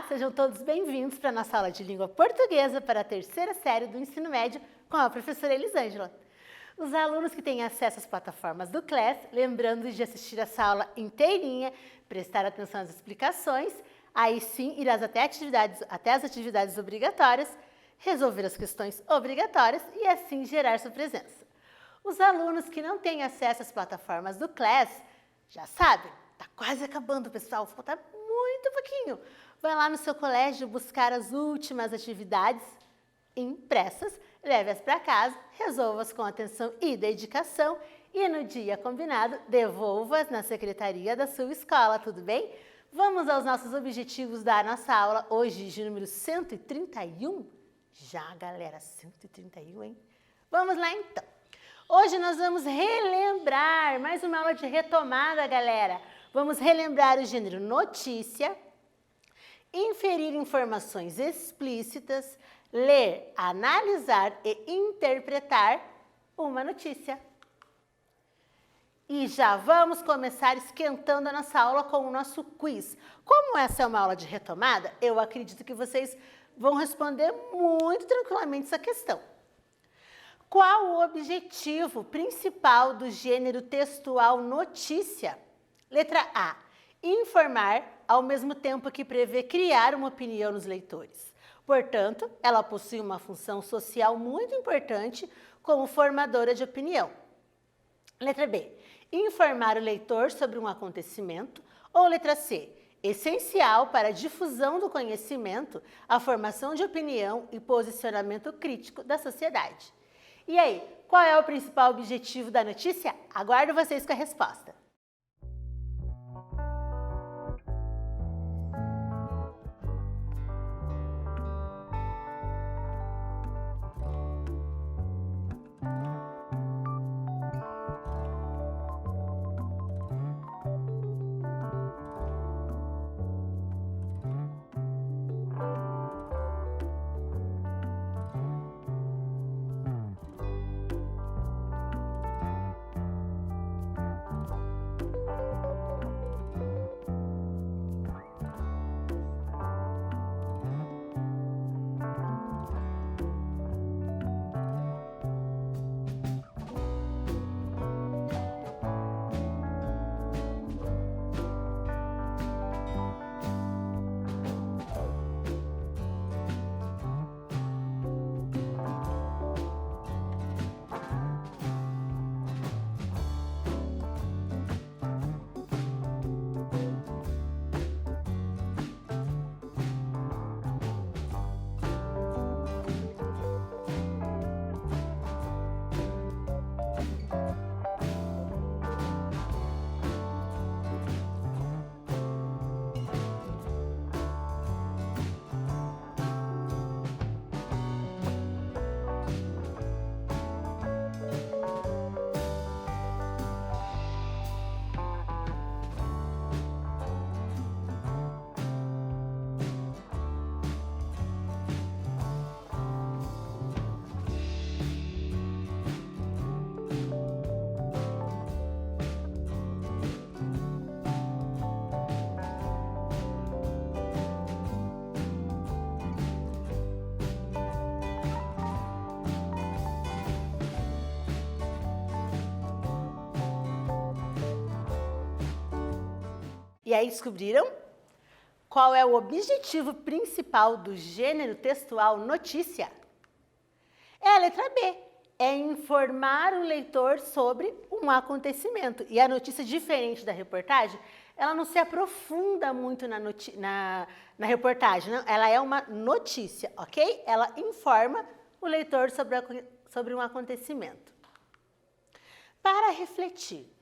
Sejam todos bem-vindos para a nossa aula de língua portuguesa para a terceira série do ensino médio com a professora Elisângela. Os alunos que têm acesso às plataformas do Class, lembrando de assistir essa aula inteirinha, prestar atenção às explicações, aí sim irás até as atividades obrigatórias, resolver as questões obrigatórias e assim gerar sua presença. Os alunos que não têm acesso às plataformas do Class, já sabem, está quase acabando, pessoal, falta muito pouquinho. Vai lá no seu colégio buscar as últimas atividades impressas, leve-as para casa, resolva-as com atenção e dedicação e no dia combinado, devolva-as na secretaria da sua escola, tudo bem? Vamos aos nossos objetivos da nossa aula hoje de número 131? Já, galera, 131, hein? Vamos lá, então. Hoje nós vamos relembrar, mais uma aula de retomada, galera. Vamos relembrar o gênero notícia, inferir informações explícitas, ler, analisar e interpretar uma notícia. E já vamos começar esquentando a nossa aula com o nosso quiz. Como essa é uma aula de retomada, eu acredito que vocês vão responder muito tranquilamente essa questão. Qual o objetivo principal do gênero textual notícia? Letra A. Informar, ao mesmo tempo que prevê criar uma opinião nos leitores. Portanto, ela possui uma função social muito importante como formadora de opinião. Letra B. Informar o leitor sobre um acontecimento. Ou letra C. Essencial para a difusão do conhecimento, a formação de opinião e posicionamento crítico da sociedade. E aí, qual é o principal objetivo da notícia? Aguardo vocês com a resposta. E aí, descobriram? Qual é o objetivo principal do gênero textual notícia? É a letra B. É informar o leitor sobre um acontecimento. E a notícia, diferente da reportagem, ela não se aprofunda muito na reportagem, não? Ela é uma notícia, ok? Ela informa o leitor sobre um acontecimento. Para refletir.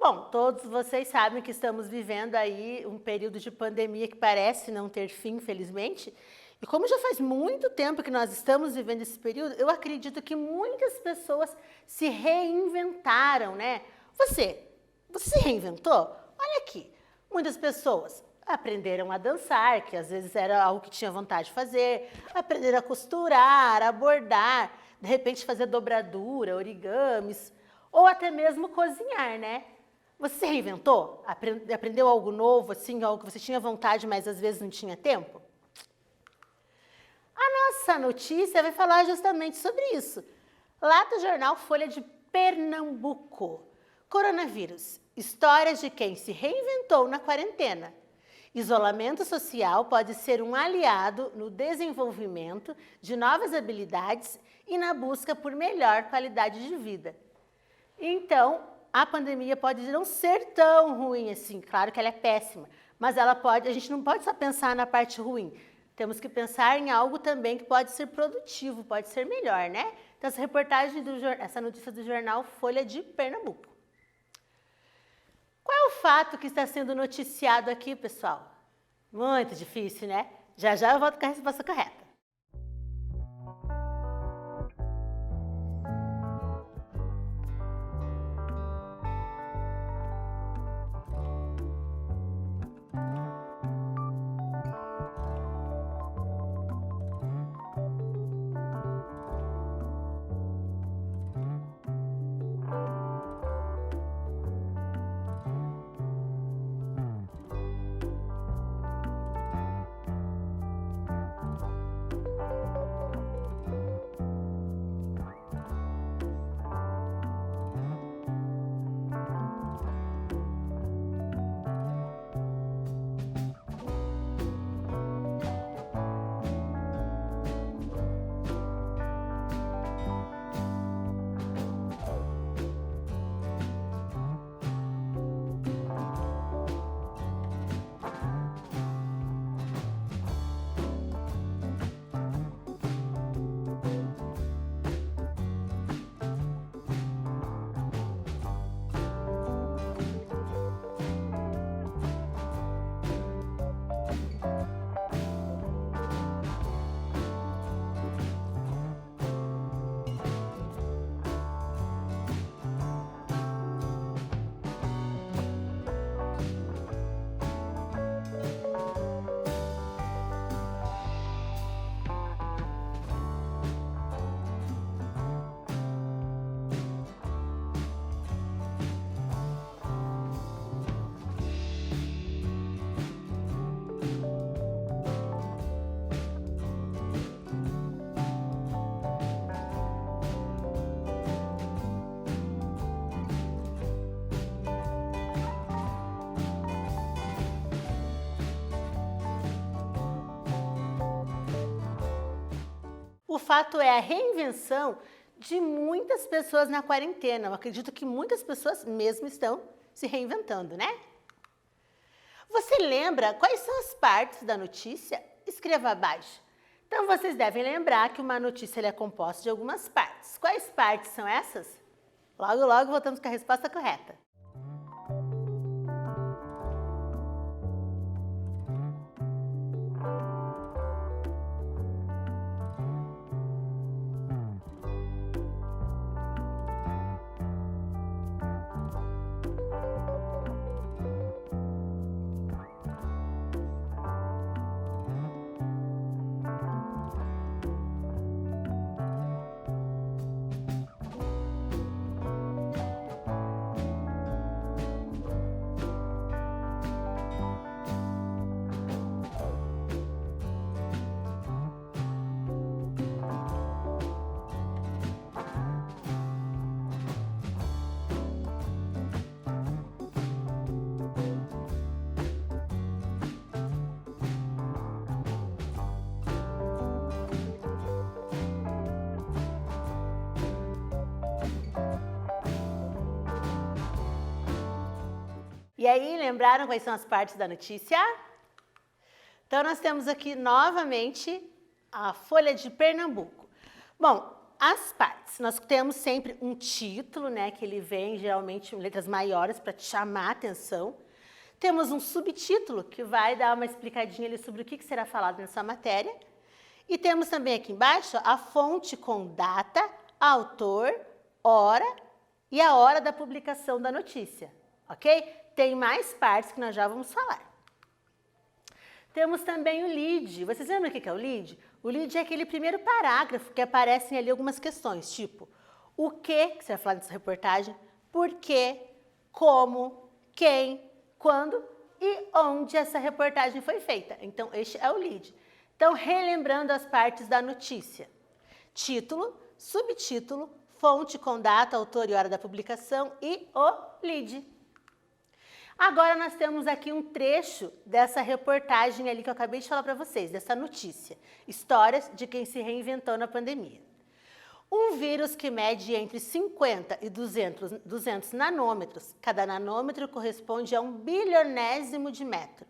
Bom, todos vocês sabem que estamos vivendo aí um período de pandemia que parece não ter fim, infelizmente. E como já faz muito tempo que nós estamos vivendo esse período, eu acredito que muitas pessoas se reinventaram, né? Você se reinventou? Olha aqui, muitas pessoas aprenderam a dançar, que às vezes era algo que tinha vontade de fazer, aprenderam a costurar, a bordar, de repente fazer dobradura, origamis, ou até mesmo cozinhar, né? Você se reinventou? Aprendeu algo novo, assim, algo que você tinha vontade, mas às vezes não tinha tempo? nossa notícia vai falar justamente sobre isso. Lá do jornal Folha de Pernambuco. Coronavírus, histórias de quem se reinventou na quarentena. Isolamento social pode ser um aliado no desenvolvimento de novas habilidades e na busca por melhor qualidade de vida. Então, a pandemia pode não ser tão ruim assim, claro que ela é péssima, mas a gente não pode só pensar na parte ruim, temos que pensar em algo também que pode ser produtivo, pode ser melhor, né? Então, essa notícia do jornal Folha de Pernambuco. Qual é o fato que está sendo noticiado aqui, pessoal? Muito difícil, né? Já já eu volto com a resposta correta. O fato é a reinvenção de muitas pessoas na quarentena. Eu acredito que muitas pessoas mesmo estão se reinventando, né? Você lembra quais são as partes da notícia? Escreva abaixo. Então, vocês devem lembrar que uma notícia é composta de algumas partes. Quais partes são essas? Logo, logo voltamos com a resposta correta. E aí, lembraram quais são as partes da notícia? Então, nós temos aqui novamente a Folha de Pernambuco. Bom, as partes, nós temos sempre um título, né, que ele vem geralmente em letras maiores para te chamar a atenção. Temos um subtítulo que vai dar uma explicadinha ali sobre o que será falado nessa matéria. E temos também aqui embaixo a fonte com data, autor, hora e a hora da publicação da notícia, ok? Tem mais partes que nós já vamos falar. Temos também o lead. Vocês lembram o que é o lead? O lead é aquele primeiro parágrafo que aparecem ali algumas questões, tipo o que você vai falar nessa reportagem, por quê, como, quem, quando e onde essa reportagem foi feita. Então, este é o lead. Então, relembrando as partes da notícia: título, subtítulo, fonte com data, autor e hora da publicação e o lead. Agora nós temos aqui um trecho dessa reportagem ali que eu acabei de falar para vocês, dessa notícia. Histórias de quem se reinventou na pandemia. Um vírus que mede entre 50 e 200 nanômetros, cada nanômetro corresponde a 1 bilionésimo de metro.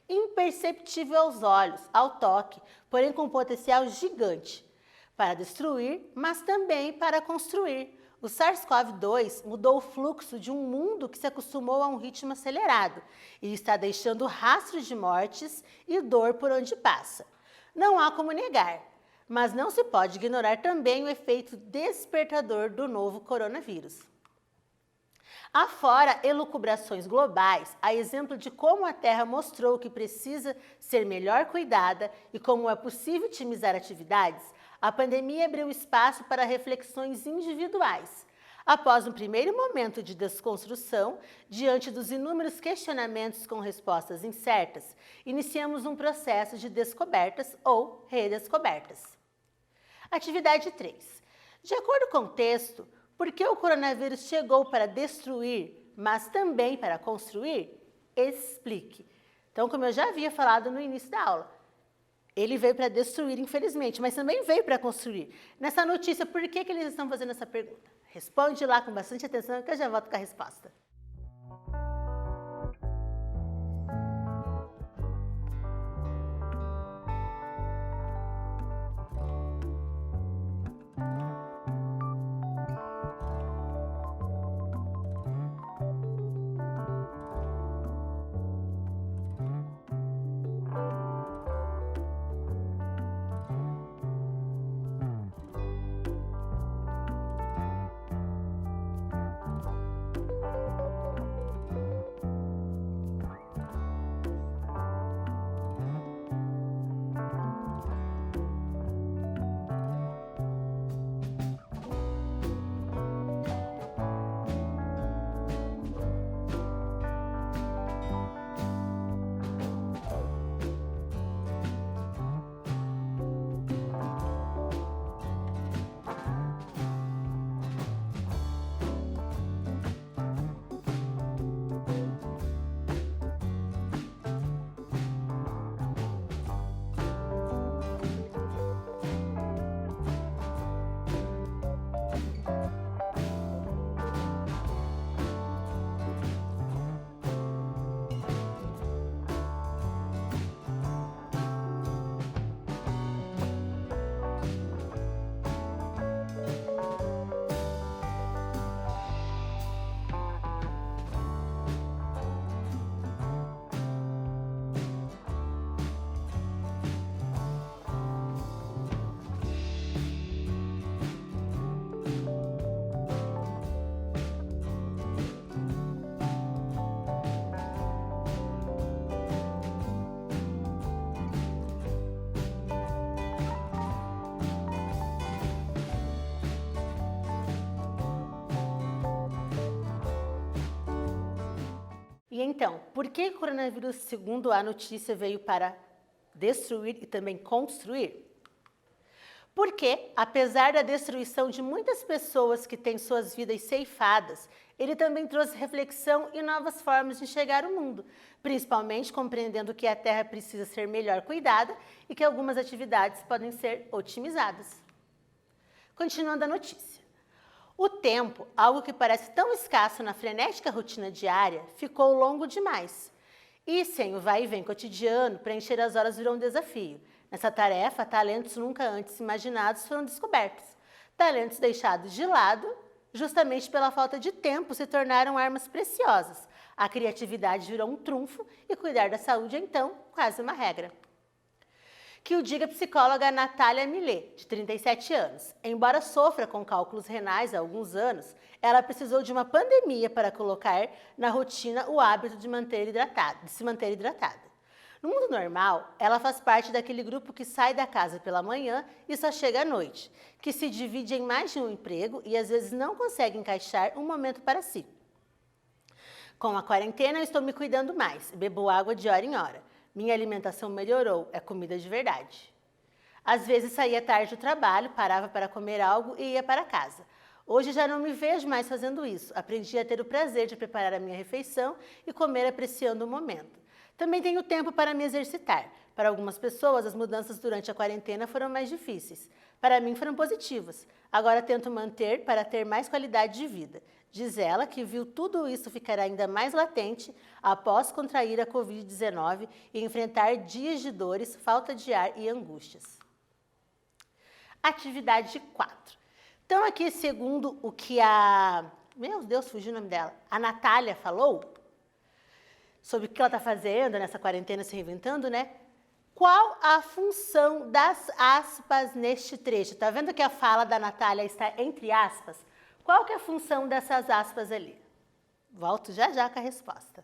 Imperceptível aos olhos, ao toque, porém com potencial gigante para destruir, mas também para construir. O SARS-CoV-2 mudou o fluxo de um mundo que se acostumou a um ritmo acelerado e está deixando rastros de mortes e dor por onde passa. Não há como negar, mas não se pode ignorar também o efeito despertador do novo coronavírus. Afora elucubrações globais, a exemplo de como a Terra mostrou que precisa ser melhor cuidada e como é possível otimizar atividades, a pandemia abriu espaço para reflexões individuais. Após um primeiro momento de desconstrução, diante dos inúmeros questionamentos com respostas incertas, iniciamos um processo de descobertas ou redescobertas. Atividade 3. De acordo com o texto, por que o coronavírus chegou para destruir, mas também para construir? Explique. Então, como eu já havia falado no início da aula, ele veio para destruir, infelizmente, mas também veio para construir. Nessa notícia, por que eles estão fazendo essa pergunta? Responde lá com bastante atenção que eu já volto com a resposta. E então, por que o coronavírus, segundo a notícia, veio para destruir e também construir? Porque, apesar da destruição de muitas pessoas que têm suas vidas ceifadas, ele também trouxe reflexão e novas formas de enxergar o mundo, principalmente compreendendo que a Terra precisa ser melhor cuidada e que algumas atividades podem ser otimizadas. Continuando a notícia. O tempo, algo que parece tão escasso na frenética rotina diária, ficou longo demais. E sem o vai e vem cotidiano, preencher as horas virou um desafio. Nessa tarefa, talentos nunca antes imaginados foram descobertos. Talentos deixados de lado, justamente pela falta de tempo, se tornaram armas preciosas. A criatividade virou um trunfo e cuidar da saúde, então, quase uma regra. Que o diga a psicóloga Natália Millet, de 37 anos. Embora sofra com cálculos renais há alguns anos, ela precisou de uma pandemia para colocar na rotina o hábito de se manter hidratada. No mundo normal, ela faz parte daquele grupo que sai da casa pela manhã e só chega à noite, que se divide em mais de um emprego e às vezes não consegue encaixar um momento para si. Com a quarentena, eu estou me cuidando mais, bebo água de hora em hora. Minha alimentação melhorou, é comida de verdade. Às vezes saía tarde do trabalho, parava para comer algo e ia para casa. Hoje já não me vejo mais fazendo isso. Aprendi a ter o prazer de preparar a minha refeição e comer apreciando o momento. Também tenho tempo para me exercitar. Para algumas pessoas, as mudanças durante a quarentena foram mais difíceis. Para mim, foram positivas. Agora tento manter para ter mais qualidade de vida. Diz ela que viu tudo isso ficar ainda mais latente após contrair a Covid-19 e enfrentar dias de dores, falta de ar e angústias. Atividade 4. Então aqui, segundo o que meu Deus, fugiu o nome dela, a Natália falou, sobre o que ela está fazendo nessa quarentena, se reinventando, né? Qual a função das aspas neste trecho? Tá vendo que a fala da Natália está entre aspas? Qual que é a função dessas aspas ali? Volto já já com a resposta.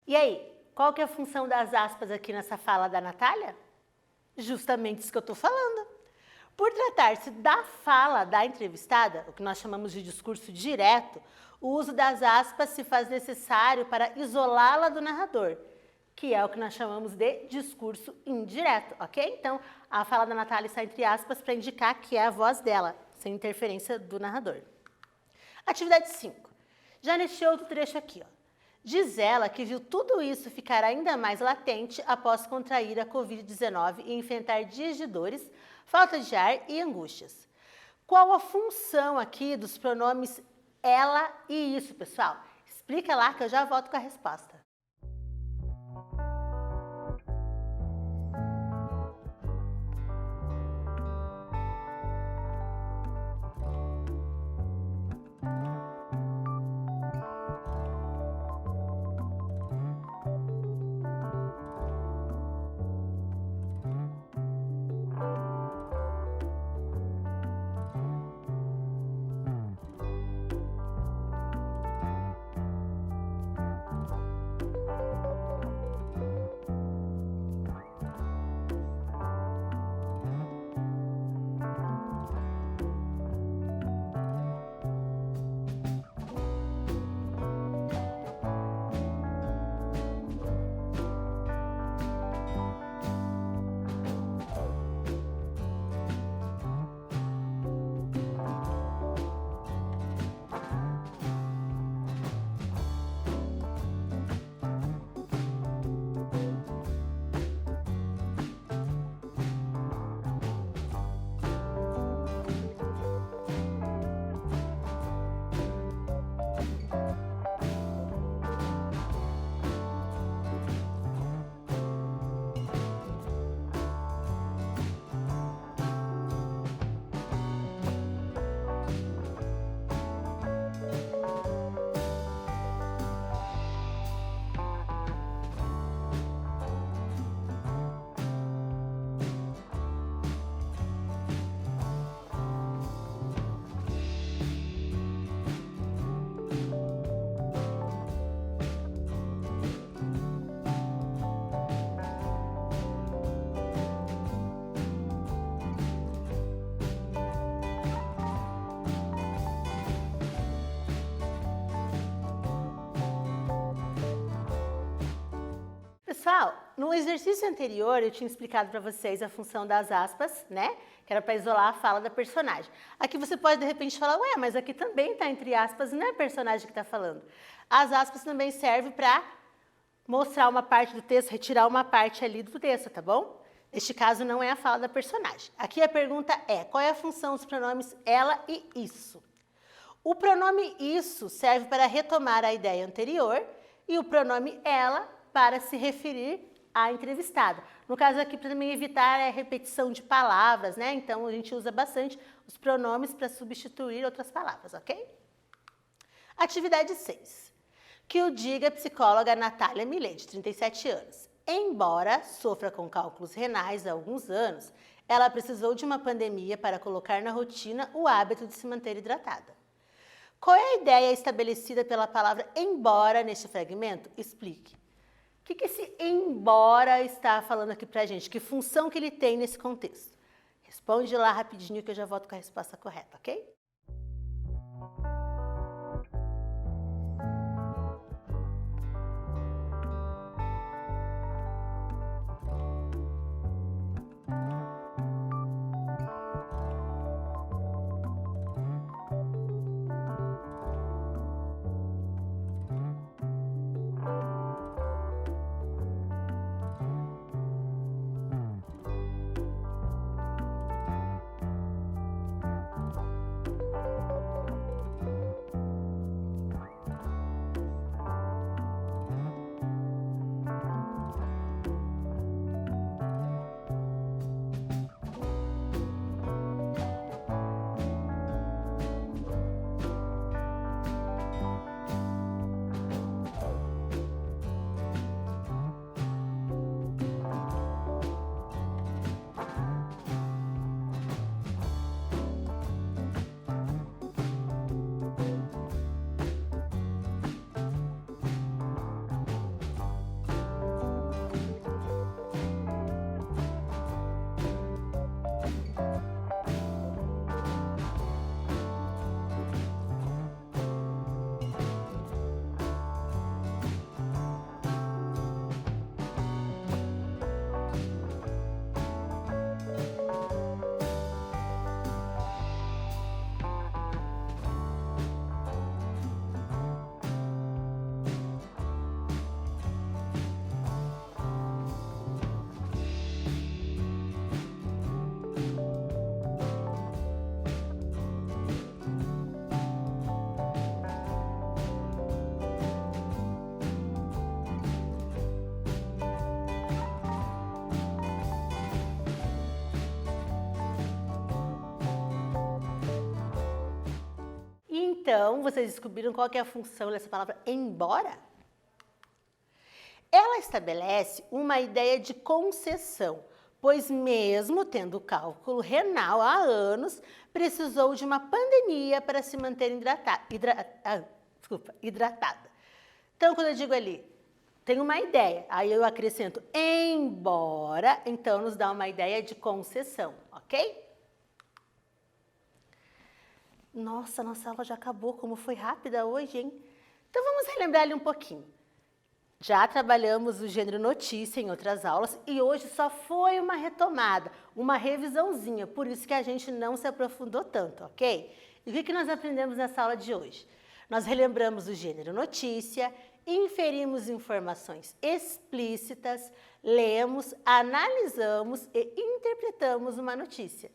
E aí, qual que é a função das aspas aqui nessa fala da Natália? Justamente isso que eu estou falando. Por tratar-se da fala da entrevistada, o que nós chamamos de discurso direto, o uso das aspas se faz necessário para isolá-la do narrador, que é o que nós chamamos de discurso indireto, ok? Então, a fala da Natália está entre aspas para indicar que é a voz dela, sem interferência do narrador. Atividade 5. Já neste outro trecho aqui, ó. Diz ela que viu tudo isso ficar ainda mais latente após contrair a Covid-19 e enfrentar dias de dores, falta de ar e angústias. Qual a função aqui dos pronomes ela e isso, pessoal? Explica lá que eu já volto com a resposta. Pessoal, no exercício anterior eu tinha explicado para vocês a função das aspas, né? Que era para isolar a fala da personagem. Aqui você pode de repente falar, ué, mas aqui também está entre aspas e não é a personagem que está falando. As aspas também servem para mostrar uma parte do texto, retirar uma parte ali do texto, tá bom? Neste caso, não é a fala da personagem. Aqui a pergunta é, qual é a função dos pronomes ela e isso? O pronome isso serve para retomar a ideia anterior e o pronome ela para se referir à entrevistada. No caso aqui, para também evitar a repetição de palavras, né? Então, a gente usa bastante os pronomes para substituir outras palavras, ok? Atividade 6. Que o diga a psicóloga Natália Millet, de 37 anos. Embora sofra com cálculos renais há alguns anos, ela precisou de uma pandemia para colocar na rotina o hábito de se manter hidratada. Qual é a ideia estabelecida pela palavra embora neste fragmento? Explique. O que esse embora está falando aqui pra gente? Que função que ele tem nesse contexto? Responde lá rapidinho que eu já volto com a resposta correta, ok? Então, vocês descobriram qual que é a função dessa palavra embora? Ela estabelece uma ideia de concessão, pois mesmo tendo cálculo renal há anos, precisou de uma pandemia para se manter hidratada. Então, quando eu digo ali, tem uma ideia, aí eu acrescento embora, então nos dá uma ideia de concessão, ok? Nossa, nossa aula já acabou, como foi rápida hoje, hein? Então vamos relembrar ali um pouquinho. Já trabalhamos o gênero notícia em outras aulas e hoje só foi uma retomada, uma revisãozinha, por isso que a gente não se aprofundou tanto, ok? E o que nós aprendemos nessa aula de hoje? Nós relembramos o gênero notícia, inferimos informações explícitas, lemos, analisamos e interpretamos uma notícia,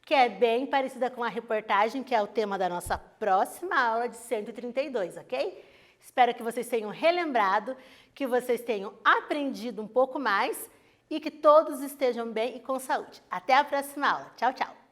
que é bem parecida com a reportagem, que é o tema da nossa próxima aula de 132, ok? Espero que vocês tenham relembrado, que vocês tenham aprendido um pouco mais e que todos estejam bem e com saúde. Até a próxima aula. Tchau, tchau!